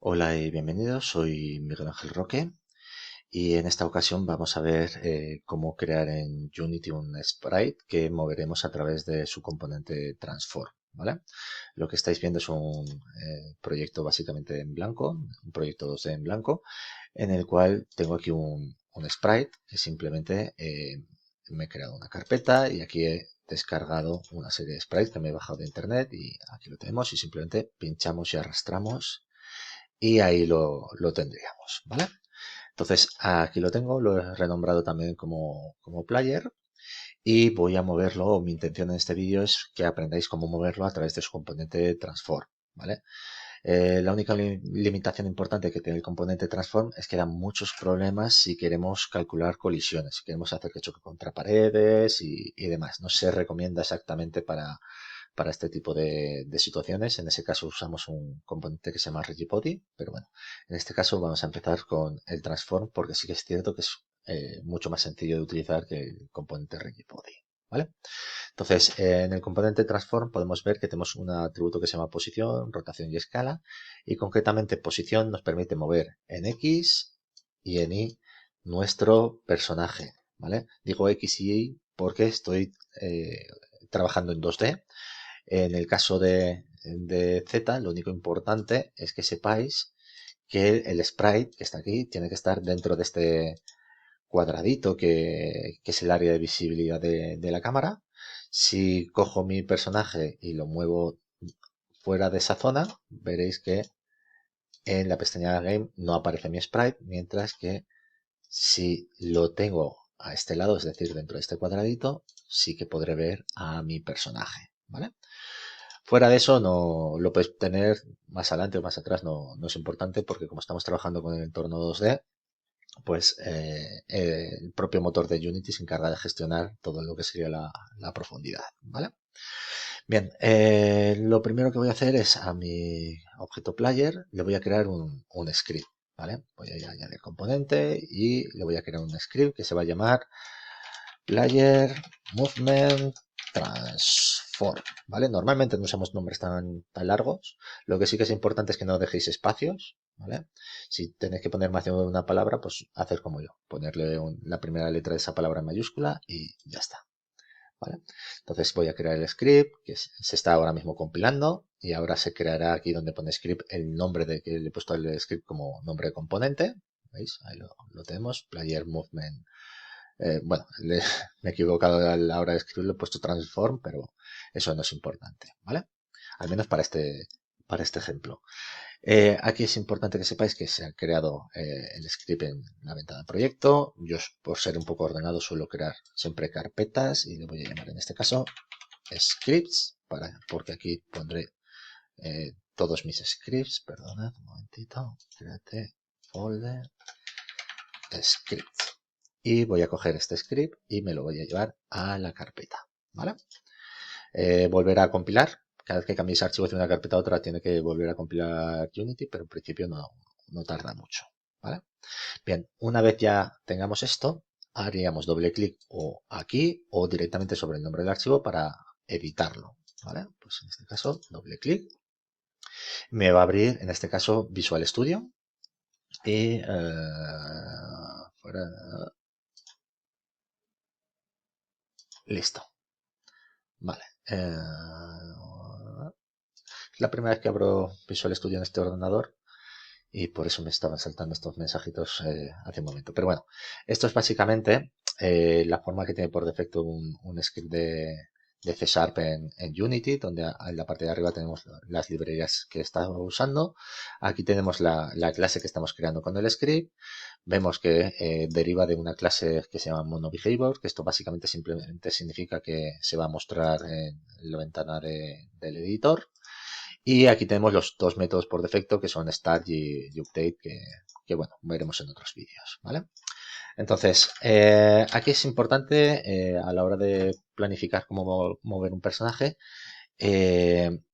Hola y bienvenidos, soy Miguel Ángel Roque y en esta ocasión vamos a ver cómo crear en Unity un sprite que moveremos a través de su componente transform, ¿vale? Lo que estáis viendo es un proyecto básicamente en blanco, un proyecto 2D en blanco, en el cual tengo aquí un sprite que simplemente me he creado una carpeta y aquí he descargado una serie de sprites que me he bajado de internet y aquí lo tenemos y simplemente pinchamos y arrastramos y ahí lo tendríamos, ¿vale? Entonces aquí lo tengo, lo he renombrado también como player y voy a moverlo. Mi intención en este vídeo es que aprendáis cómo moverlo a través de su componente transform, ¿vale? La única limitación importante que tiene el componente transform es que da muchos problemas si queremos calcular colisiones, si queremos hacer que choque contra paredes y demás. No se recomienda exactamente para este tipo de situaciones. En ese caso usamos un componente que se llama Rigibody, pero bueno, en este caso vamos a empezar con el transform porque sí que es cierto que es mucho más sencillo de utilizar que el componente Rigibody, ¿vale? Entonces, en el componente transform podemos ver que tenemos un atributo que se llama posición, rotación y escala, y concretamente posición nos permite mover en X y en Y nuestro personaje, ¿vale? Digo X y Y porque estoy trabajando en 2D. En el caso de Z, lo único importante es que sepáis que el sprite que está aquí tiene que estar dentro de este cuadradito que es el área de visibilidad de la cámara. Si cojo mi personaje y lo muevo fuera de esa zona, veréis que en la pestaña Game no aparece mi sprite, mientras que si lo tengo a este lado, es decir, dentro de este cuadradito, sí que podré ver a mi personaje, ¿vale? Fuera de eso, no lo puedes tener más adelante o más atrás, no es importante porque como estamos trabajando con el entorno 2D, pues el propio motor de Unity se encarga de gestionar todo lo que sería la profundidad, ¿vale? Bien, lo primero que voy a hacer es a mi objeto player le voy a crear un script, ¿vale? Voy a añadir componente y le voy a crear un script que se va a llamar player movement transform, ¿vale? Normalmente no usamos nombres tan largos. Lo que sí que es importante es que no dejéis espacios, ¿vale? Si tenéis que poner más de una palabra, pues hacer como yo, ponerle la primera letra de esa palabra en mayúscula y ya está, ¿vale? Entonces voy a crear el script que se está ahora mismo compilando y ahora se creará aquí donde pone script el nombre de que le he puesto al script como nombre de componente. ¿Veis? Ahí lo tenemos, player movement. Bueno, me he equivocado a la hora de escribirlo, he puesto transform, pero eso no es importante, ¿vale? Al menos para este ejemplo. Aquí es importante que sepáis que se ha creado el script en la ventana de proyecto. Yo, por ser un poco ordenado, suelo crear siempre carpetas y le voy a llamar en este caso scripts, porque aquí pondré todos mis scripts. Perdonad un momentito. Créate folder script. Y voy a coger este script y me lo voy a llevar a la carpeta, ¿vale? Volver a compilar. Cada vez que cambiéis archivos de una carpeta a otra tiene que volver a compilar Unity, pero en principio no tarda mucho, ¿vale? Bien, una vez ya tengamos esto, haríamos doble clic o aquí o directamente sobre el nombre del archivo para editarlo, ¿vale? Pues en este caso, doble clic. Me va a abrir, en este caso, Visual Studio y fuera, listo. Vale. Es la primera vez que abro Visual Studio en este ordenador y por eso me estaban saltando estos mensajitos hace un momento. Pero bueno, esto es básicamente la forma que tiene por defecto un script de C Sharp en Unity, donde en la parte de arriba tenemos las librerías que estamos usando. Aquí tenemos la clase que estamos creando con el script. Vemos que deriva de una clase que se llama MonoBehavior, que esto básicamente simplemente significa que se va a mostrar en la ventana del editor. Y aquí tenemos los dos métodos por defecto que son start y update, que bueno, veremos en otros vídeos, ¿vale? Entonces, aquí es importante a la hora de planificar cómo mover un personaje,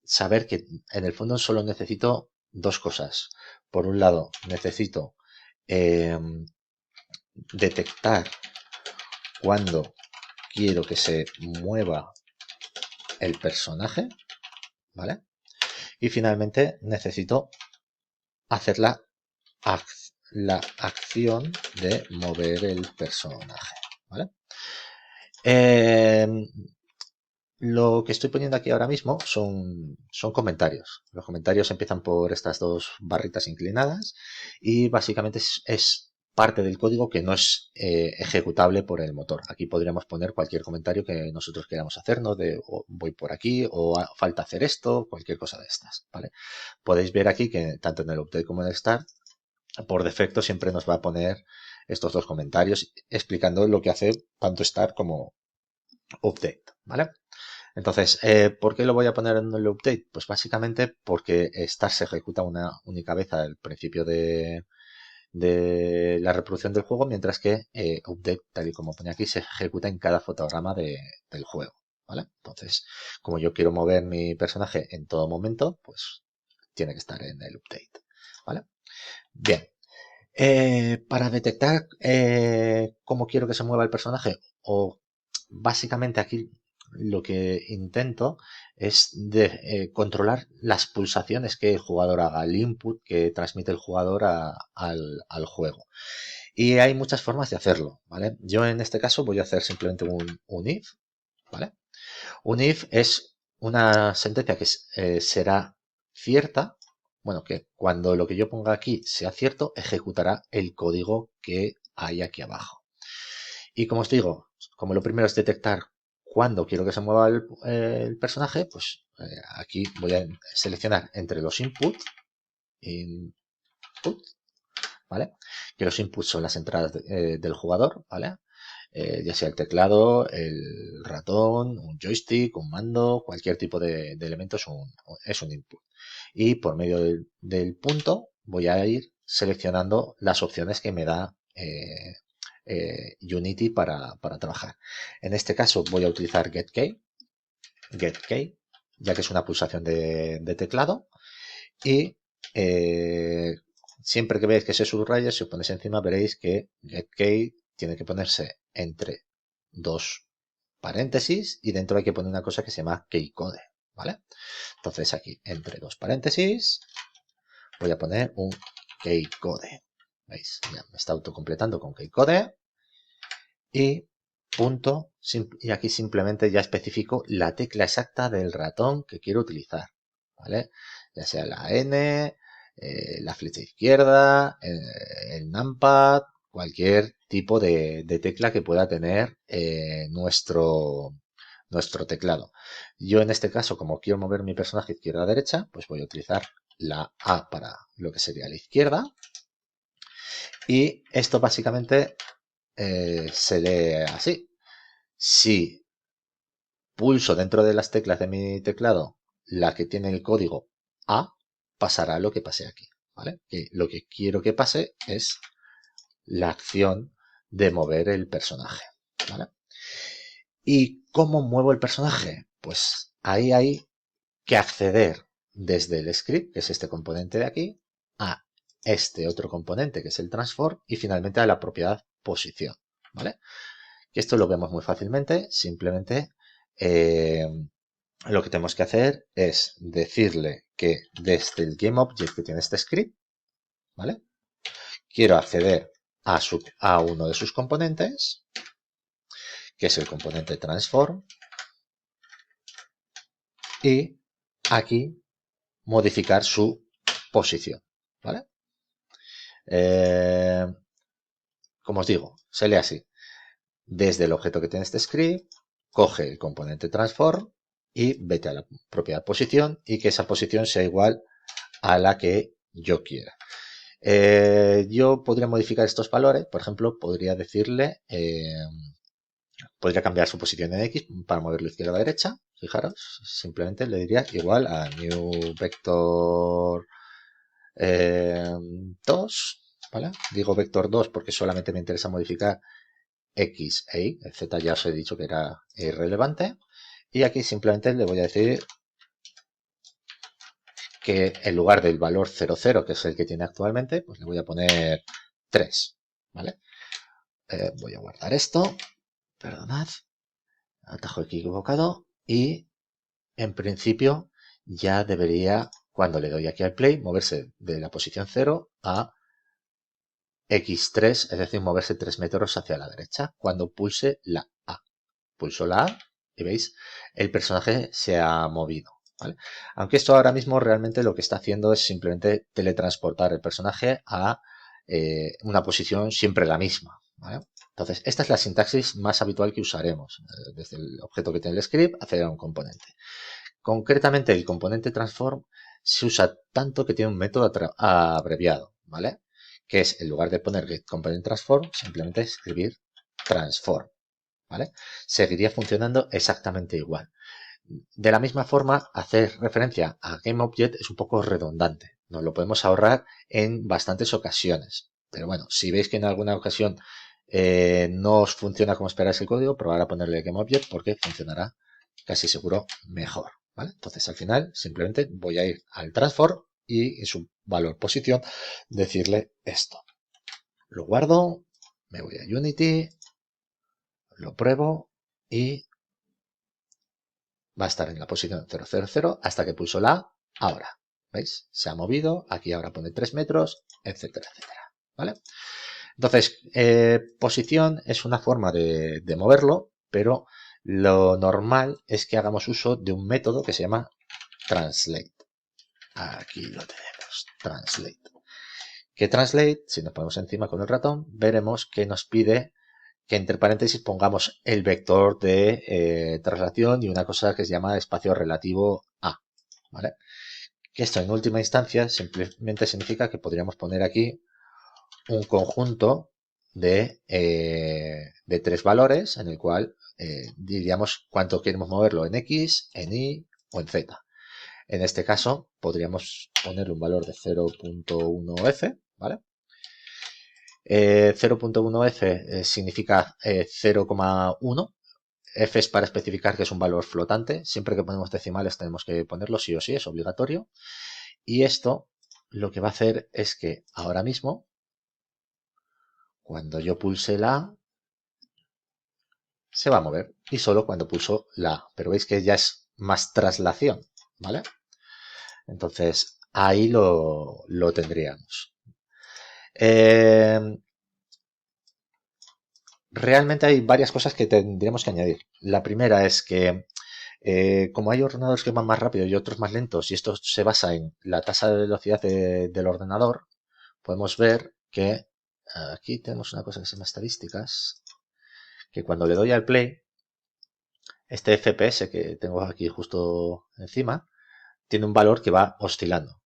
saber que en el fondo solo necesito dos cosas. Por un lado, necesito detectar cuando quiero que se mueva el personaje, ¿vale? Y finalmente necesito hacer la acción de mover el personaje, ¿vale? Lo que estoy poniendo aquí ahora mismo son comentarios. Los comentarios empiezan por estas dos barritas inclinadas y básicamente es parte del código que no es ejecutable por el motor. Aquí podríamos poner cualquier comentario que nosotros queramos hacer, ¿no? De voy por aquí o falta hacer esto, cualquier cosa de estas, ¿vale? Podéis ver aquí que tanto en el update como en el start, por defecto siempre nos va a poner estos dos comentarios explicando lo que hace tanto start como update, ¿vale? Entonces, ¿por qué lo voy a poner en el update? Pues básicamente porque start se ejecuta una única vez al principio de la reproducción del juego, mientras que update, tal y como pone aquí, se ejecuta en cada fotograma del juego, ¿vale? Entonces, como yo quiero mover mi personaje en todo momento, pues tiene que estar en el update, ¿vale? Bien, para detectar cómo quiero que se mueva el personaje, o básicamente aquí lo que intento es controlar las pulsaciones que el jugador haga, el input que transmite el jugador al juego. Y hay muchas formas de hacerlo, ¿vale? Yo en este caso voy a hacer simplemente un if, ¿vale? Un if es una sentencia que será cierta, bueno, que cuando lo que yo ponga aquí sea cierto, ejecutará el código que hay aquí abajo. Y como os digo, como lo primero es detectar cuándo quiero que se mueva el personaje, pues aquí voy a seleccionar entre los input, ¿vale? Que los inputs son las entradas del jugador, ¿vale? Ya sea el teclado, el ratón, un joystick, un mando, cualquier tipo de elemento es un input. Y por medio del punto voy a ir seleccionando las opciones que me da Unity para trabajar. En este caso voy a utilizar getKey, ya que es una pulsación de teclado. Y siempre que veáis que se subraya, si os ponéis encima veréis que getKey tiene que ponerse entre dos paréntesis y dentro hay que poner una cosa que se llama keycode, ¿vale? Entonces aquí entre dos paréntesis voy a poner un keycode. ¿Veis? Ya me está autocompletando con keycode y punto, y aquí simplemente ya especifico la tecla exacta del ratón que quiero utilizar, ¿vale? Ya sea la N, la flecha izquierda, el numpad, cualquier tipo de tecla que pueda tener nuestro teclado. Yo en este caso, como quiero mover mi personaje izquierda a derecha, pues voy a utilizar la A para lo que sería la izquierda. Y esto básicamente se lee así. Si pulso dentro de las teclas de mi teclado la que tiene el código A, pasará lo que pase aquí, ¿vale? Que lo que quiero que pase es la acción de mover el personaje, ¿vale? ¿Y cómo muevo el personaje? Pues ahí hay que acceder desde el script, que es este componente de aquí, a este otro componente, que es el transform, y finalmente a la propiedad posición, ¿vale? Y esto lo vemos muy fácilmente, simplemente lo que tenemos que hacer es decirle que desde el GameObject que tiene este script, ¿vale? Quiero acceder a uno de sus componentes, que es el componente transform, y aquí modificar su posición, ¿vale? Como os digo, se lee así. Desde el objeto que tiene este script, coge el componente transform y vete a la propiedad posición y que esa posición sea igual a la que yo quiera. Yo podría modificar estos valores, por ejemplo, podría decirle, podría cambiar su posición en X para moverlo izquierda a derecha. Fijaros, simplemente le diría igual a new vector 2, ¿vale? Digo vector 2 porque solamente me interesa modificar X e Y, el Z ya os he dicho que era irrelevante. Y aquí simplemente le voy a decir que en lugar del valor 00, que es el que tiene actualmente, pues le voy a poner 3, ¿vale? Voy a guardar esto, perdonad, atajo aquí equivocado y en principio ya debería cuando le doy aquí al play, moverse de la posición 0 a X3, es decir, moverse 3 metros hacia la derecha cuando pulse la A. Pulso la A y veis, el personaje se ha movido, ¿vale? Aunque esto ahora mismo realmente lo que está haciendo es simplemente teletransportar el personaje a una posición siempre la misma, ¿vale? Entonces, esta es la sintaxis más habitual que usaremos, desde el objeto que tiene el script hacia un componente. Concretamente, el componente transform se usa tanto que tiene un método abreviado, ¿vale? Que es, en lugar de poner getComponentTransform, simplemente escribir transform, ¿vale? Seguiría funcionando exactamente igual. De la misma forma, hacer referencia a GameObject es un poco redundante. Nos lo podemos ahorrar en bastantes ocasiones. Pero bueno, si veis que en alguna ocasión no os funciona como esperáis el código, probar a ponerle GameObject porque funcionará casi seguro mejor, ¿vale? Entonces al final simplemente voy a ir al transform y en su valor posición decirle esto. Lo guardo, me voy a Unity, lo pruebo y va a estar en la posición 000 hasta que pulso la A ahora. ¿Veis? Se ha movido, aquí ahora pone 3 metros, etcétera, etcétera. ¿Vale? Entonces, posición es una forma de moverlo, pero lo normal es que hagamos uso de un método que se llama translate. Aquí lo tenemos, translate. Que translate, si nos ponemos encima con el ratón, veremos que nos pide que entre paréntesis pongamos el vector de traslación y una cosa que se llama espacio relativo a, ¿vale? Que esto en última instancia simplemente significa que podríamos poner aquí un conjunto de 3 valores en el cual diríamos cuánto queremos moverlo en X, en Y o en Z. En este caso podríamos ponerle un valor de 0.1f, ¿vale? 0.1f significa 0,1. F es para especificar que es un valor flotante. Siempre que ponemos decimales tenemos que ponerlo sí o sí, es obligatorio. Y esto lo que va a hacer es que ahora mismo, cuando yo pulse la A, se va a mover. Y solo cuando pulso la A. Pero veis que ya es más traslación, ¿vale? Entonces ahí lo tendríamos. Realmente hay varias cosas que tendríamos que añadir. La primera es que como hay ordenadores que van más rápido y otros más lentos, y esto se basa en la tasa de velocidad del ordenador, podemos ver que aquí tenemos una cosa que se llama estadísticas, que cuando le doy al play, este FPS que tengo aquí justo encima, tiene un valor que va oscilando.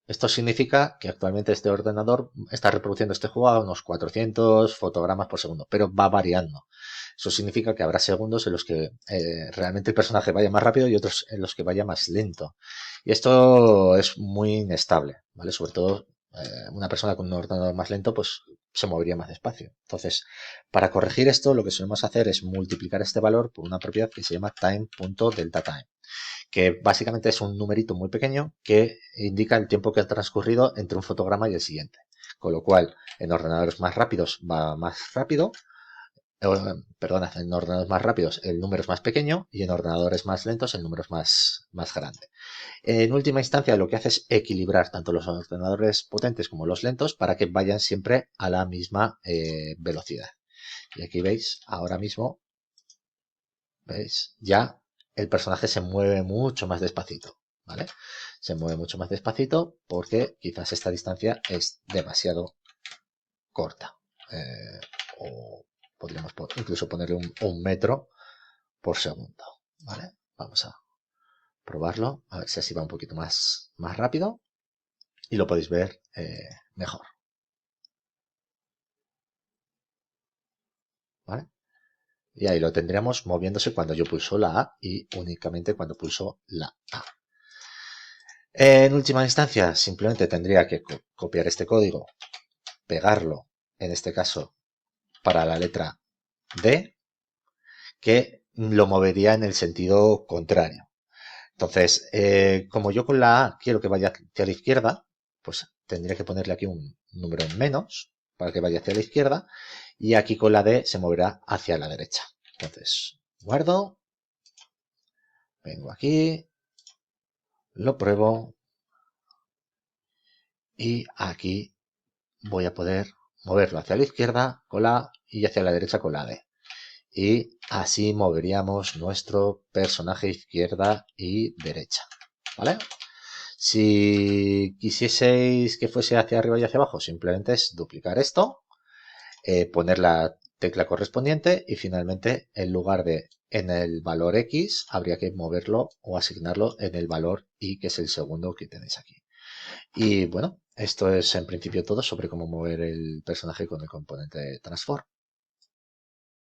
Esto significa que actualmente este ordenador está reproduciendo este juego a unos 400 fotogramas por segundo, pero va variando. Eso significa que habrá segundos en los que realmente el personaje vaya más rápido y otros en los que vaya más lento. Y esto es muy inestable, ¿vale? Sobre todo una persona con un ordenador más lento, pues se movería más despacio. Entonces, para corregir esto, lo que solemos hacer es multiplicar este valor por una propiedad que se llama time.deltaTime, que básicamente es un numerito muy pequeño que indica el tiempo que ha transcurrido entre un fotograma y el siguiente. Con lo cual, en ordenadores más rápidos va más rápido, perdona, en ordenadores más rápidos el número es más pequeño y en ordenadores más lentos el número es más grande. En última instancia, lo que hace es equilibrar tanto los ordenadores potentes como los lentos para que vayan siempre a la misma velocidad. Y aquí veis, ahora mismo, veis, ya el personaje se mueve mucho más despacito, ¿vale? Se mueve mucho más despacito porque quizás esta distancia es demasiado corta. O podríamos incluso ponerle un metro por segundo, ¿vale? Vamos a probarlo, a ver si así va un poquito más rápido y lo podéis ver mejor, ¿vale? Y ahí lo tendríamos moviéndose cuando yo pulso la A y únicamente cuando pulso la A. En última instancia, simplemente tendría que copiar este código, pegarlo, en este caso, para la letra D, que lo movería en el sentido contrario. Entonces, como yo con la A quiero que vaya hacia la izquierda, pues tendría que ponerle aquí un número en menos para que vaya hacia la izquierda, y aquí con la D se moverá hacia la derecha. Entonces, guardo, vengo aquí, lo pruebo, y aquí voy a poder moverlo hacia la izquierda con la A y hacia la derecha con la D. Y así moveríamos nuestro personaje izquierda y derecha, ¿vale? Si quisieseis que fuese hacia arriba y hacia abajo, simplemente es duplicar esto, poner la tecla correspondiente y finalmente en lugar de en el valor X habría que moverlo o asignarlo en el valor Y, que es el segundo que tenéis aquí. Y bueno, esto es en principio todo sobre cómo mover el personaje con el componente transform.